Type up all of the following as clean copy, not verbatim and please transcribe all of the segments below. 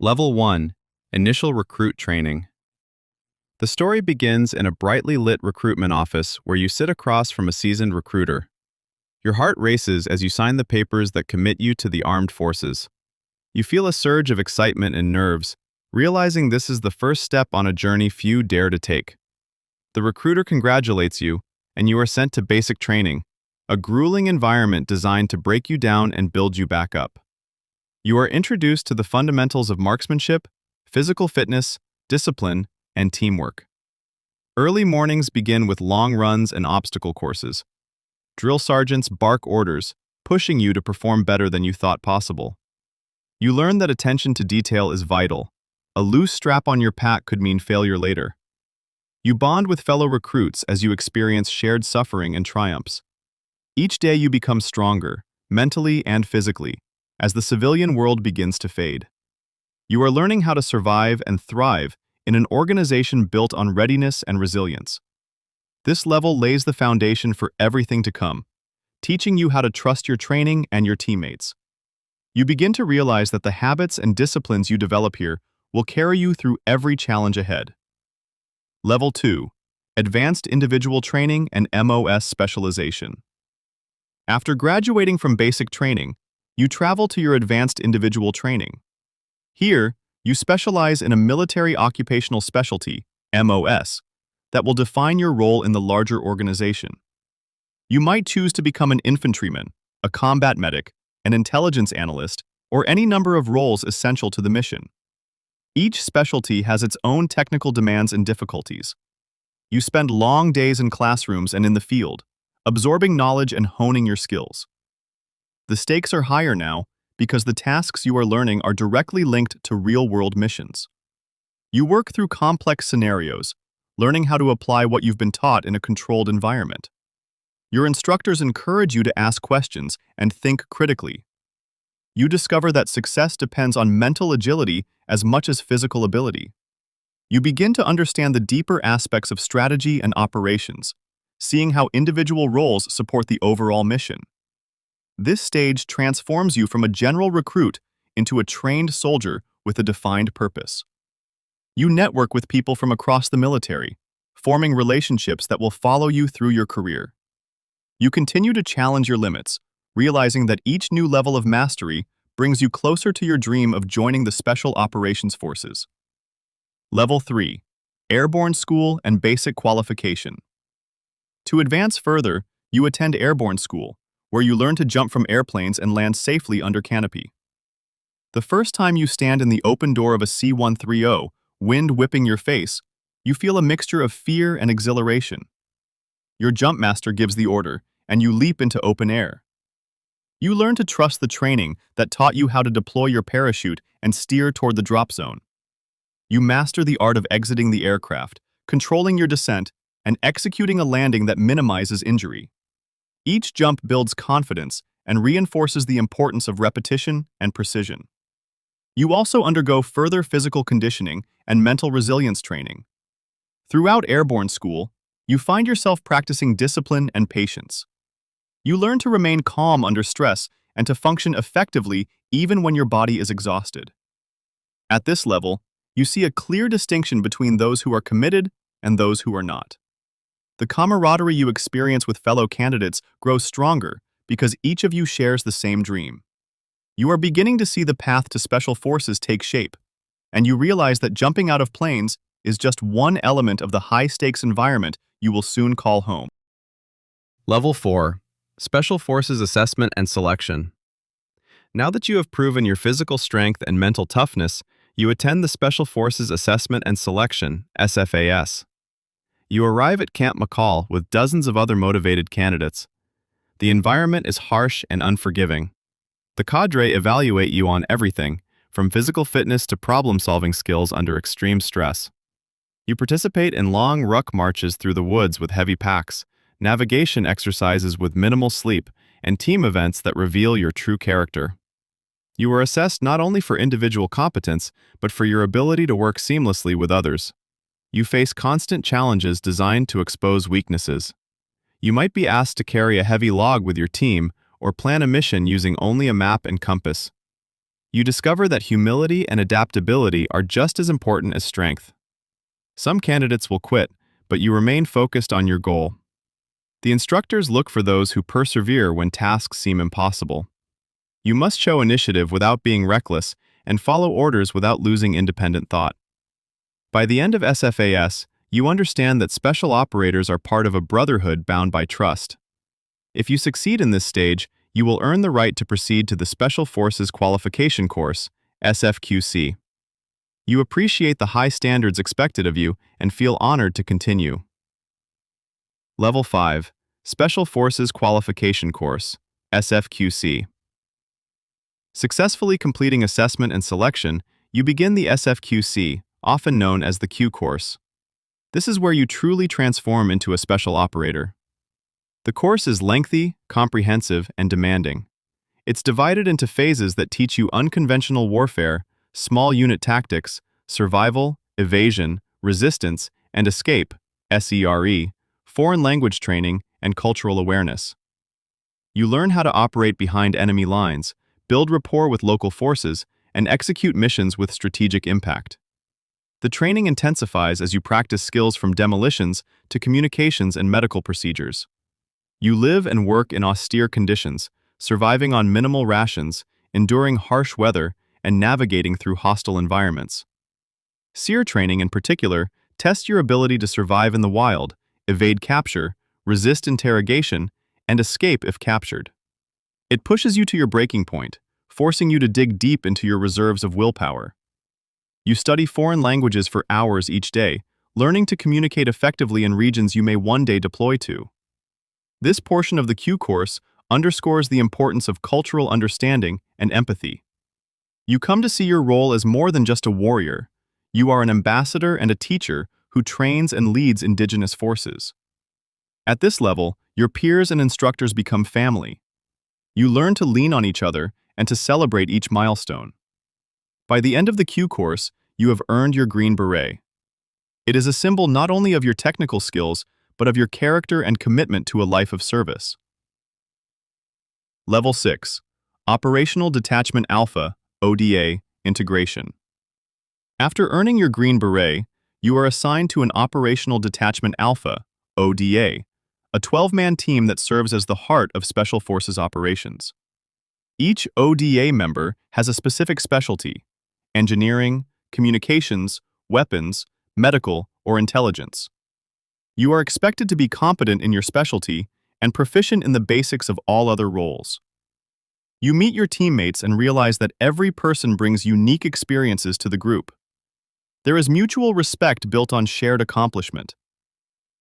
Level 1. Initial Recruit Training. The story begins in a brightly lit recruitment office where you sit across from a seasoned recruiter. Your heart races as you sign the papers that commit you to the armed forces. You feel a surge of excitement and nerves, realizing this is the first step on a journey few dare to take. The recruiter congratulates you, and you are sent to basic training, a grueling environment designed to break you down and build you back up. You are introduced to the fundamentals of marksmanship, physical fitness, discipline, and teamwork. Early mornings begin with long runs and obstacle courses. Drill sergeants bark orders, pushing you to perform better than you thought possible. You learn that attention to detail is vital. A loose strap on your pack could mean failure later. You bond with fellow recruits as you experience shared suffering and triumphs. Each day you become stronger, mentally and physically, as the civilian world begins to fade. You are learning how to survive and thrive in an organization built on readiness and resilience. This level lays the foundation for everything to come, teaching you how to trust your training and your teammates. You begin to realize that the habits and disciplines you develop here will carry you through every challenge ahead. Level 2. Advanced Individual Training and MOS Specialization. After graduating from basic training, you travel to your Advanced Individual Training. Here, you specialize in a military occupational specialty, MOS, that will define your role in the larger organization. You might choose to become an infantryman, a combat medic, an intelligence analyst, or any number of roles essential to the mission. Each specialty has its own technical demands and difficulties. You spend long days in classrooms and in the field, absorbing knowledge and honing your skills. The stakes are higher now because the tasks you are learning are directly linked to real-world missions. You work through complex scenarios, learning how to apply what you've been taught in a controlled environment. Your instructors encourage you to ask questions and think critically. You discover that success depends on mental agility as much as physical ability. You begin to understand the deeper aspects of strategy and operations, seeing how individual roles support the overall mission. This stage transforms you from a general recruit into a trained soldier with a defined purpose. You network with people from across the military, forming relationships that will follow you through your career. You continue to challenge your limits, realizing that each new level of mastery brings you closer to your dream of joining the Special Operations Forces. Level 3. Airborne School and Basic Qualification. To advance further, you attend Airborne School, where you learn to jump from airplanes and land safely under canopy. The first time you stand in the open door of a C-130, wind whipping your face, you feel a mixture of fear and exhilaration. Your jump master gives the order, and you leap into open air. You learn to trust the training that taught you how to deploy your parachute and steer toward the drop zone. You master the art of exiting the aircraft, controlling your descent, and executing a landing that minimizes injury. Each jump builds confidence and reinforces the importance of repetition and precision. You also undergo further physical conditioning and mental resilience training. Throughout Airborne School, you find yourself practicing discipline and patience. You learn to remain calm under stress and to function effectively even when your body is exhausted. At this level, you see a clear distinction between those who are committed and those who are not. The camaraderie you experience with fellow candidates grows stronger because each of you shares the same dream. You are beginning to see the path to Special Forces take shape, and you realize that jumping out of planes is just one element of the high-stakes environment you will soon call home. Level 4. Special Forces Assessment and Selection. Now that you have proven your physical strength and mental toughness, you attend the Special Forces Assessment and Selection, SFAS. You arrive at Camp McCall with dozens of other motivated candidates. The environment is harsh and unforgiving. The cadre evaluate you on everything, from physical fitness to problem-solving skills under extreme stress. You participate in long ruck marches through the woods with heavy packs, navigation exercises with minimal sleep, and team events that reveal your true character. You are assessed not only for individual competence, but for your ability to work seamlessly with others. You face constant challenges designed to expose weaknesses. You might be asked to carry a heavy log with your team or plan a mission using only a map and compass. You discover that humility and adaptability are just as important as strength. Some candidates will quit, but you remain focused on your goal. The instructors look for those who persevere when tasks seem impossible. You must show initiative without being reckless and follow orders without losing independent thought. By the end of SFAS, you understand that special operators are part of a brotherhood bound by trust. If you succeed in this stage, you will earn the right to proceed to the Special Forces Qualification Course, SFQC. You appreciate the high standards expected of you and feel honored to continue. Level 5, Special Forces Qualification Course, SFQC. Successfully completing assessment and selection, you begin the SFQC, often known as the Q course. This is where you truly transform into a special operator. The course is lengthy, comprehensive, and demanding. It's divided into phases that teach you unconventional warfare, small unit tactics, survival, evasion, resistance, and escape, SERE, foreign language training, and cultural awareness. You learn how to operate behind enemy lines, build rapport with local forces, and execute missions with strategic impact. The training intensifies as you practice skills from demolitions to communications and medical procedures. You live and work in austere conditions, surviving on minimal rations, enduring harsh weather, and navigating through hostile environments. SERE training, in particular, tests your ability to survive in the wild, evade capture, resist interrogation, and escape if captured. It pushes you to your breaking point, forcing you to dig deep into your reserves of willpower. You study foreign languages for hours each day, learning to communicate effectively in regions you may one day deploy to. This portion of the Q course underscores the importance of cultural understanding and empathy. You come to see your role as more than just a warrior. You are an ambassador and a teacher who trains and leads indigenous forces. At this level, your peers and instructors become family. You learn to lean on each other and to celebrate each milestone. By the end of the Q course, you have earned your Green Beret. It is a symbol not only of your technical skills, but of your character and commitment to a life of service. Level 6, Operational Detachment Alpha, ODA, Integration. After earning your Green Beret, you are assigned to an Operational Detachment Alpha, ODA, a 12-man team that serves as the heart of Special Forces operations. Each ODA member has a specific specialty: engineering, communications, weapons, medical, or intelligence. You are expected to be competent in your specialty and proficient in the basics of all other roles. You meet your teammates and realize that every person brings unique experiences to the group. There is mutual respect built on shared accomplishment.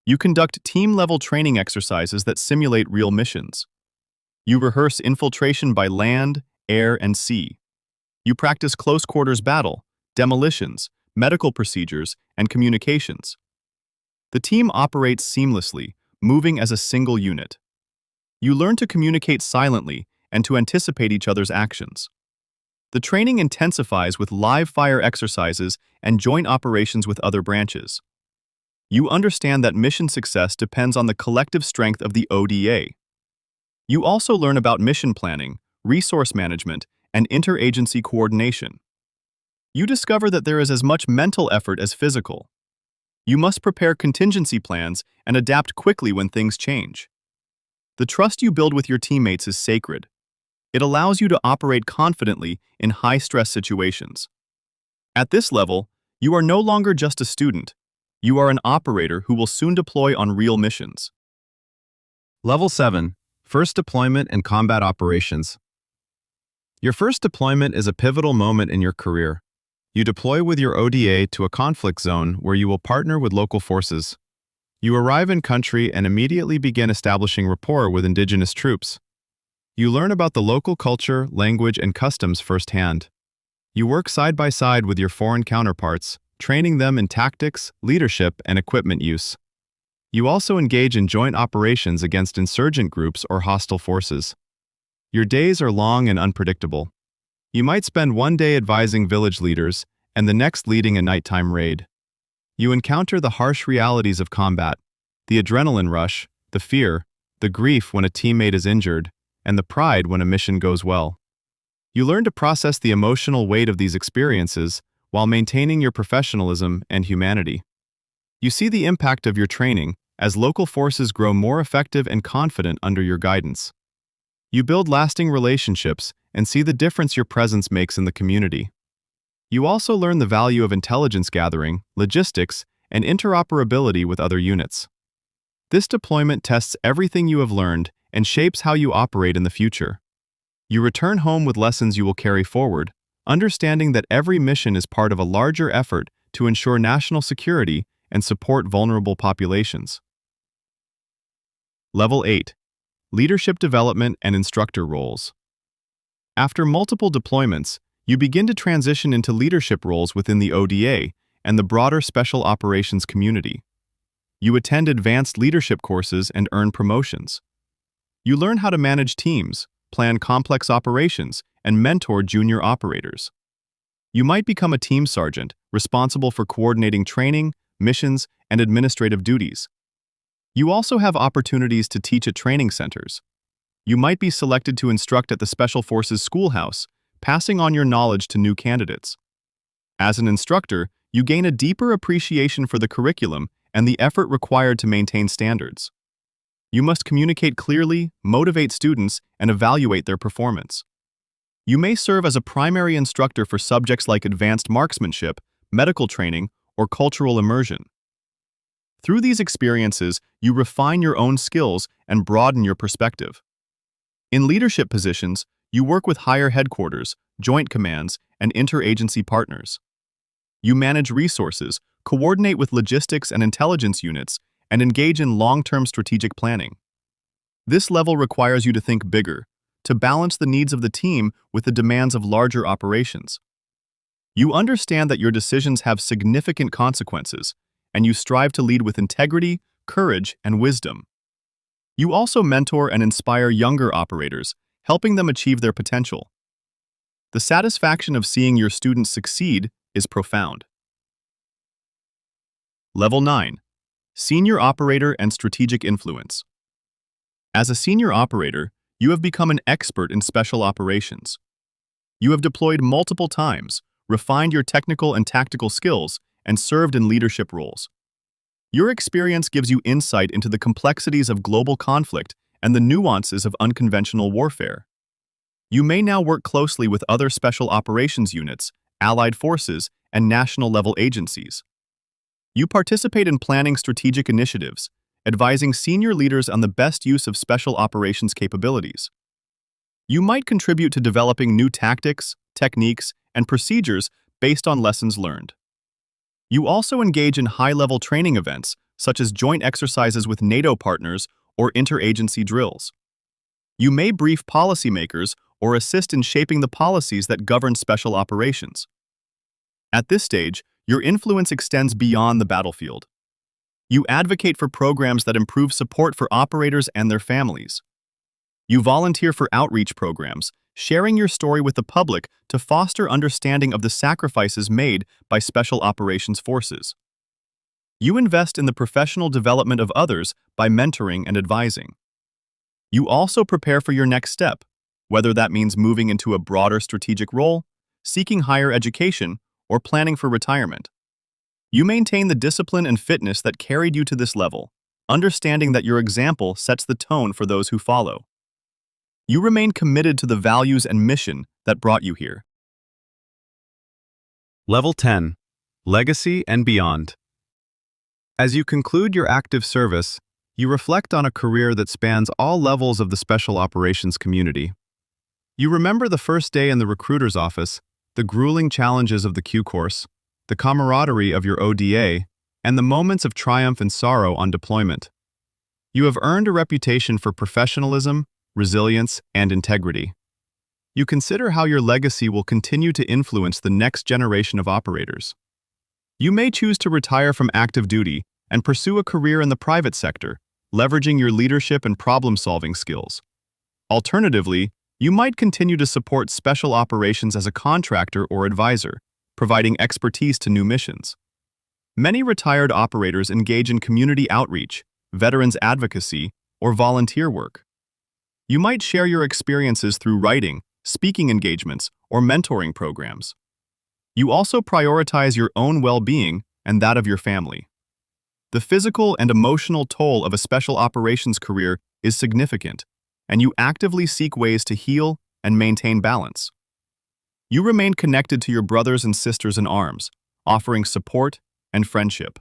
You conduct team-level training exercises that simulate real missions. You rehearse infiltration by land, air, and sea. You practice close-quarters battle, demolitions, medical procedures, and communications. The team operates seamlessly, moving as a single unit. You learn to communicate silently and to anticipate each other's actions. The training intensifies with live-fire exercises and joint operations with other branches. You understand that mission success depends on the collective strength of the ODA. You also learn about mission planning, resource management, and interagency coordination. You discover that there is as much mental effort as physical. You must prepare contingency plans and adapt quickly when things change. The trust you build with your teammates is sacred. It allows you to operate confidently in high-stress situations. At this level, you are no longer just a student. You are an operator who will soon deploy on real missions. Level 7, First Deployment and Combat Operations. Your first deployment is a pivotal moment in your career. You deploy with your ODA to a conflict zone where you will partner with local forces. You arrive in country and immediately begin establishing rapport with indigenous troops. You learn about the local culture, language, and customs firsthand. You work side by side with your foreign counterparts, training them in tactics, leadership, and equipment use. You also engage in joint operations against insurgent groups or hostile forces. Your days are long and unpredictable. You might spend one day advising village leaders and the next leading a nighttime raid. You encounter the harsh realities of combat, the adrenaline rush, the fear, the grief when a teammate is injured, and the pride when a mission goes well. You learn to process the emotional weight of these experiences while maintaining your professionalism and humanity. You see the impact of your training as local forces grow more effective and confident under your guidance. You build lasting relationships and see the difference your presence makes in the community. You also learn the value of intelligence gathering, logistics, and interoperability with other units. This deployment tests everything you have learned and shapes how you operate in the future. You return home with lessons you will carry forward, understanding that every mission is part of a larger effort to ensure national security and support vulnerable populations. Level 8. Leadership Development and Instructor Roles. After multiple deployments, you begin to transition into leadership roles within the ODA and the broader Special Operations community. You attend advanced leadership courses and earn promotions. You learn how to manage teams, plan complex operations, and mentor junior operators. You might become a team sergeant, responsible for coordinating training, missions, and administrative duties. You also have opportunities to teach at training centers. You might be selected to instruct at the Special Forces Schoolhouse, passing on your knowledge to new candidates. As an instructor, you gain a deeper appreciation for the curriculum and the effort required to maintain standards. You must communicate clearly, motivate students, and evaluate their performance. You may serve as a primary instructor for subjects like advanced marksmanship, medical training, or cultural immersion. Through these experiences, you refine your own skills and broaden your perspective. In leadership positions, you work with higher headquarters, joint commands, and interagency partners. You manage resources, coordinate with logistics and intelligence units, and engage in long-term strategic planning. This level requires you to think bigger, to balance the needs of the team with the demands of larger operations. You understand that your decisions have significant consequences, and you strive to lead with integrity, courage, and wisdom. You also mentor and inspire younger operators, helping them achieve their potential. The satisfaction of seeing your students succeed is profound. Level 9. Senior Operator and Strategic Influence. As a senior operator, you have become an expert in special operations. You have deployed multiple times, refined your technical and tactical skills, and served in leadership roles. Your experience gives you insight into the complexities of global conflict and the nuances of unconventional warfare. You may now work closely with other special operations units, allied forces, and national-level agencies. You participate in planning strategic initiatives, advising senior leaders on the best use of special operations capabilities. You might contribute to developing new tactics, techniques, and procedures based on lessons learned. You also engage in high-level training events, such as joint exercises with NATO partners or interagency drills. You may brief policymakers or assist in shaping the policies that govern special operations. At this stage, your influence extends beyond the battlefield. You advocate for programs that improve support for operators and their families. You volunteer for outreach programs, sharing your story with the public to foster understanding of the sacrifices made by special operations forces. You invest in the professional development of others by mentoring and advising. You also prepare for your next step, whether that means moving into a broader strategic role, seeking higher education, or planning for retirement. You maintain the discipline and fitness that carried you to this level, understanding that your example sets the tone for those who follow. You remain committed to the values and mission that brought you here. Level 10. Legacy and Beyond. As you conclude your active service, you reflect on a career that spans all levels of the Special Operations community. You remember the first day in the recruiter's office, the grueling challenges of the Q course, the camaraderie of your ODA, and the moments of triumph and sorrow on deployment. You have earned a reputation for professionalism, resilience, and integrity. You consider how your legacy will continue to influence the next generation of operators. You may choose to retire from active duty and pursue a career in the private sector, leveraging your leadership and problem-solving skills. Alternatively, you might continue to support special operations as a contractor or advisor, providing expertise to new missions. Many retired operators engage in community outreach, veterans advocacy, or volunteer work. You might share your experiences through writing speaking engagements, or mentoring programs. You also prioritize your own well-being and that of your family. The physical and emotional toll of a special operations career is significant, and you actively seek ways to heal and maintain balance. You remain connected to your brothers and sisters in arms, offering support and friendship.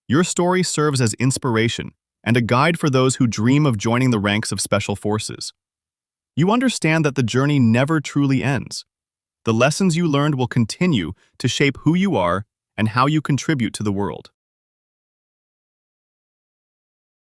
Your story serves as inspiration and a guide for those who dream of joining the ranks of special forces. You understand that the journey never truly ends. The lessons you learned will continue to shape who you are and how you contribute to the world.